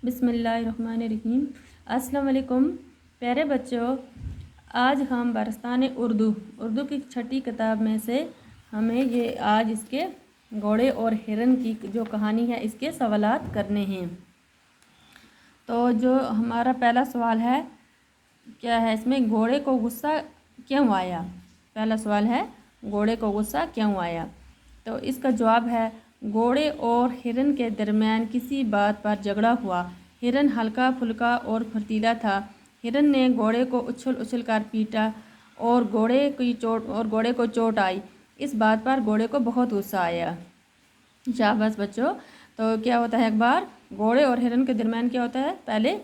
बिस्मिल्लाहिर्रहमानिर्रहीम। अस्सलाम वालेकुम प्यारे बच्चों, आज हम बारस्तान उर्दू की छठी किताब में से हमें ये आज इसके घोड़े और हिरन की जो कहानी है इसके सवालात करने हैं। तो जो हमारा पहला सवाल है क्या है, इसमें घोड़े को गुस्सा क्यों आया। पहला सवाल है घोड़े को गुस्सा क्यों आया। तो इसका जवाब है घोड़े और हिरन के दरमियान किसी बात पर झगड़ा हुआ। हिरन हल्का फुल्का और फुर्तीला था। हिरन ने घोड़े को उछल उछल कर पीटा और घोड़े को चोट आई। इस बात पर घोड़े को बहुत गुस्सा आया। शाबाश बच्चों। तो क्या होता है, एक बार घोड़े और हिरन के दरमियान क्या होता है, पहले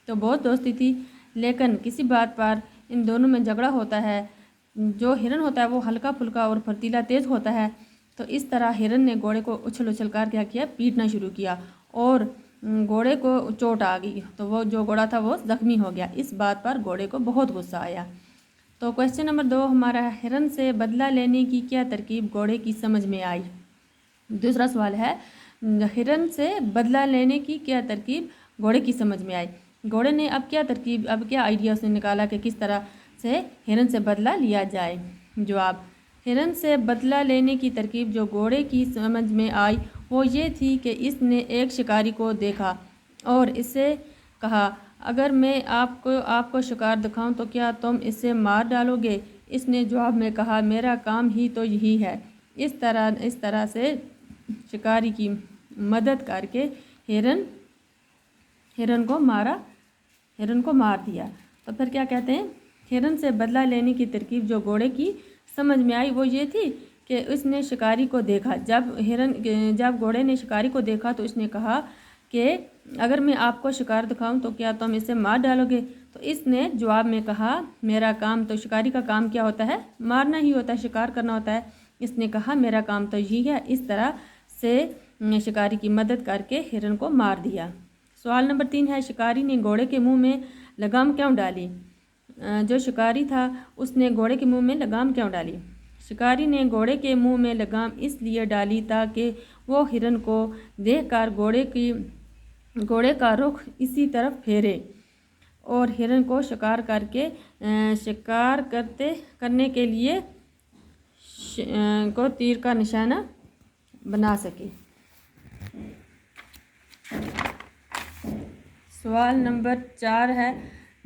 तो बहुत दोस्ती थी, लेकिन किसी बात पर इन दोनों में झगड़ा होता है। जो हिरन होता है वो हल्का फुल्का और फुर्तीला तेज़ होता है। तो इस तरह हिरन ने घोड़े को उछल उछल कर क्या किया, पीटना शुरू किया और घोड़े को चोट आ गई। तो वो जो घोड़ा था वो ज़ख्मी हो गया। इस बात पर घोड़े को बहुत गुस्सा आया। तो क्वेश्चन नंबर 2 हमारा, हिरन से बदला लेने की क्या तरकीब घोड़े की समझ में आई। दूसरा सवाल है हिरन से बदला लेने की क्या तरकीब घोड़े की समझ में आई। घोड़े ने अब क्या आइडिया उसने निकाला कि किस तरह से हिरन से बदला लिया जाए। जवाब, हिरन से बदला लेने की तरकीब जो घोड़े की समझ में आई वो ये थी कि इसने एक शिकारी को देखा और इससे कहा, अगर मैं आपको शिकार दिखाऊं तो क्या तुम इसे मार डालोगे। इसने जवाब में कहा, मेरा काम ही तो यही है। इस तरह से शिकारी की मदद करके हिरन को मार दिया। तो फिर क्या कहते हैं, हिरन से बदला लेने की तरकीब जो घोड़े की समझ में आई वो ये थी कि उसने शिकारी को देखा। जब घोड़े ने शिकारी को देखा तो उसने कहा कि अगर मैं आपको शिकार दिखाऊं तो क्या तुम इसे मार डालोगे। तो इसने जवाब में कहा, मेरा काम तो, शिकारी का काम क्या होता है, मारना ही होता है, शिकार करना होता है। इसने कहा मेरा काम तो यही है। इस तरह से शिकारी की मदद करके हिरन को मार दिया। सवाल नंबर 3 है, शिकारी ने घोड़े के मुंह में लगाम क्यों डाली। जो शिकारी था उसने घोड़े के मुंह में लगाम क्यों डाली। शिकारी ने घोड़े के मुंह में लगाम इसलिए डाली ताकि वो हिरन को देखकर घोड़े का रुख इसी तरफ फेरे और हिरन को शिकार करने के लिए को तीर का निशाना बना सके। सवाल नंबर 4 है,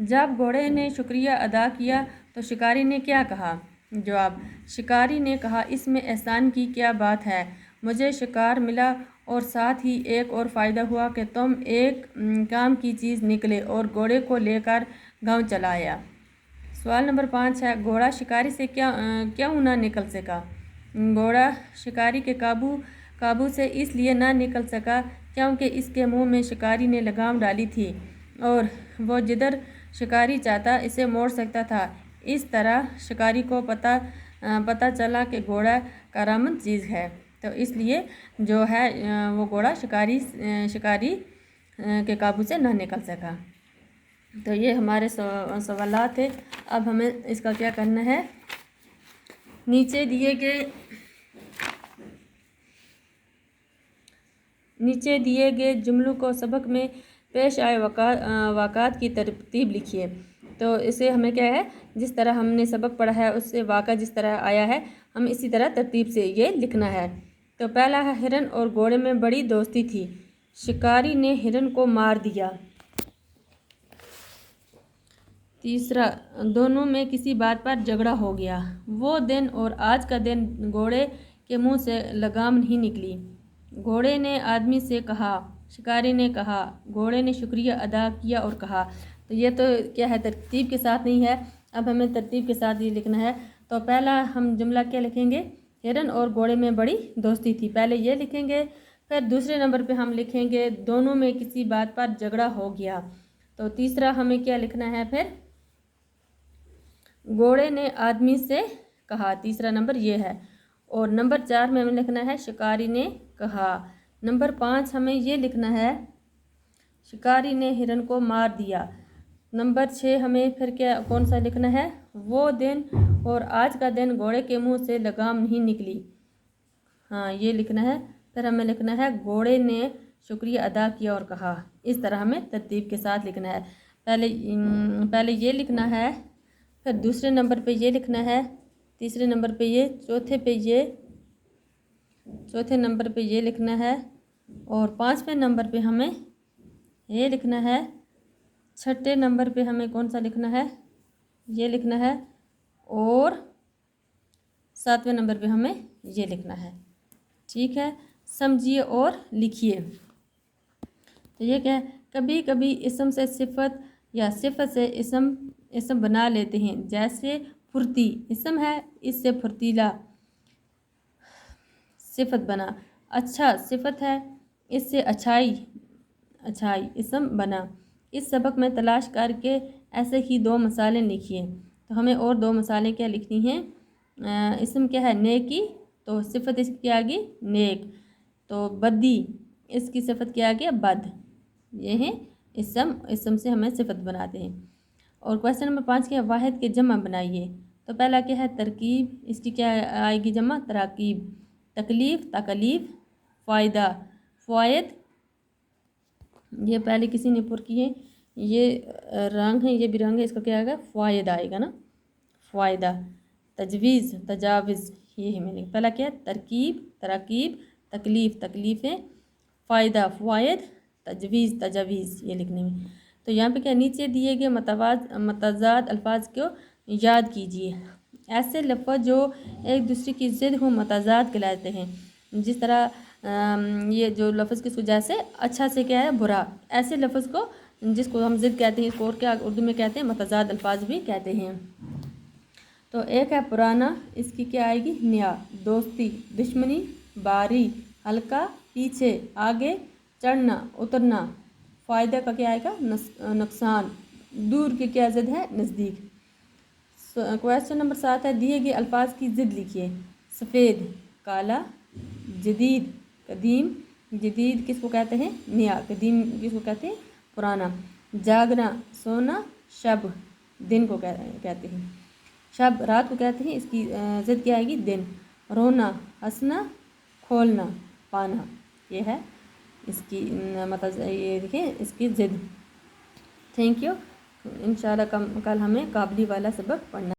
जब घोड़े ने शुक्रिया अदा किया तो शिकारी ने क्या कहा। जवाब, शिकारी ने कहा, इसमें एहसान की क्या बात है, मुझे शिकार मिला और साथ ही एक और फ़ायदा हुआ कि तुम एक काम की चीज़ निकले और घोड़े को लेकर गांव चला आया। सवाल नंबर 5 है, घोड़ा शिकारी से क्यों ना निकल सका। घोड़ा शिकारी के काबू से इसलिए ना निकल सका क्योंकि इसके मुंह में शिकारी ने लगाम डाली थी और वो जिधर शिकारी चाहता इसे मोड़ सकता था। इस तरह शिकारी को पता चला कि घोड़ा करामत चीज़ है, तो इसलिए जो है वो घोड़ा शिकारी के काबू से ना निकल सका। तो ये हमारे सवालात थे। अब हमें इसका क्या करना है, नीचे दिए गए जुमलों को सबक में पेश आए वाक़ात की तरतीब लिखिए। तो इसे हमें क्या है, जिस तरह हमने सबक पढ़ा है उससे वाक़ा जिस तरह आया है हम इसी तरह तरतीब से ये लिखना है। तो पहला है, हिरन और घोड़े में बड़ी दोस्ती थी, शिकारी ने हिरन को मार दिया। तीसरा, दोनों में किसी बात पर झगड़ा हो गया। वो दिन और आज का दिन घोड़े के मुंह से लगाम नहीं निकली। घोड़े ने आदमी से कहा, शिकारी ने कहा, घोड़े ने शुक्रिया अदा किया और कहा। तो ये तो क्या है, तरतीब के साथ नहीं है। अब हमें तरतीब के साथ ये लिखना है। तो पहला हम जुमला क्या लिखेंगे, हिरन और घोड़े में बड़ी दोस्ती थी, पहले ये लिखेंगे। फिर दूसरे नंबर पे हम लिखेंगे दोनों में किसी बात पर झगड़ा हो गया। तो तीसरा हमें क्या लिखना है, फिर घोड़े ने आदमी से कहा, तीसरा नंबर ये है। और नंबर 4 में हमें लिखना है शिकारी ने कहा। नंबर 5 हमें ये लिखना है शिकारी ने हिरन को मार दिया। नंबर 6 हमें फिर क्या कौन सा लिखना है, वो दिन और आज का दिन घोड़े के मुंह से लगाम नहीं निकली, हाँ ये लिखना है। फिर हमें लिखना है घोड़े ने شکریہ ادا کیا اور کہا۔ اس طرح ہمیں ترتیب کے ساتھ لکھنا ہے۔ پہلے یہ لکھنا ہے، پھر دوسرے نمبر پہ یہ لکھنا ہے، تیسرے نمبر پہ یہ، چوتھے نمبر پہ یہ لکھنا ہے، اور 5ویں نمبر پہ ہمیں یہ لکھنا ہے، 6 نمبر پہ ہمیں کون سا لکھنا ہے، یہ لکھنا ہے، اور 7ویں نمبر پہ ہمیں یہ لکھنا ہے۔ ٹھیک ہے، سمجھیے اور لکھیے۔ تو یہ کیا ہے، کبھی کبھی اسم سے صفت یا صفت سے اسم بنا لیتے ہیں، جیسے پھرتی اسم ہے، اس سے پھرتیلا صفت بنا۔ اچھا صفت ہے، اس سے اچھائی اسم بنا۔ اس سبق میں تلاش کر کے ایسے ہی 2 مثالیں لکھیے۔ تو ہمیں اور 2 مثالیں کیا لکھنی ہیں؟ اسم کیا ہے؟ نیکی، تو صفت اس کی آگے نیک، تو بدی اس کی صفت کیا آگے بد۔ یہ ہیں اسم سے ہمیں صفت بناتے ہیں۔ اور کویسچن نمبر 5 کیا ہے؟ واحد کے جمع بنائیے۔ تو پہلا کیا ہے؟ ترکیب، اس کی کیا آئے گی جمع؟ تراکیب۔ تکلیف، تکلیف۔ فائدہ، فوائد۔ یہ پہلے کسی نے پر کی ہے، یہ رنگ ہے، یہ بھی رنگ ہے، اس کا کیا آئے گا؟ فوائد آئے گا نا، فائدہ۔ تجویز، تجاوز، یہ ہے میں نے پہلا کیا ہے؟ ترکیب، تراکیب، تکلیف، تکلیفیں، فائدہ، فوائد، تجویز، تجاویز، یہ لکھنے میں۔ تو یہاں پہ کیا نیچے دیے گئے متضاد الفاظ کو یاد کیجیے۔ ایسے لفظ جو ایک دوسرے کی ضد ہوں متضاد کہلاتے ہیں۔ جس طرح یہ جو لفظ کس کو، جیسے اچھا سے کیا ہے؟ برا، ایسے لفظ کو جس کو ہم ضد کہتے ہیں، اس کو اور کیا اردو میں کہتے ہیں؟ متضاد الفاظ بھی کہتے ہیں۔ تو ایک ہے پرانا، اس کی کیا آئے گی؟ نیا۔ دوستی، دشمنی، باری، ہلکا، پیچھے، آگے، چڑھنا، اترنا۔ فائدہ کا کیا آئے گا؟ نقصان۔ دور کی کیا ضد ہے؟ نزدیک۔ کویسچن نمبر 7 ہے، دیے گئے الفاظ کی ضد لکھیے۔ سفید، کالا، جدید، قدیم۔ جدید کس کو کہتے ہیں؟ نیا۔ قدیم کس کو کہتے ہیں؟ پرانا۔ جاگنا، سونا، شب دن کو کہتے ہیں، شب رات کو کہتے ہیں، اس کی ضد کیا آئے گی؟ دن۔ رونا، ہنسنا، کھولنا، پانا، یہ ہے اس کی یہ دیکھیں اس کی ضد۔ Thank you. انشاءاللہ کل ہمیں قابلی والا سبق پڑھنا ہے۔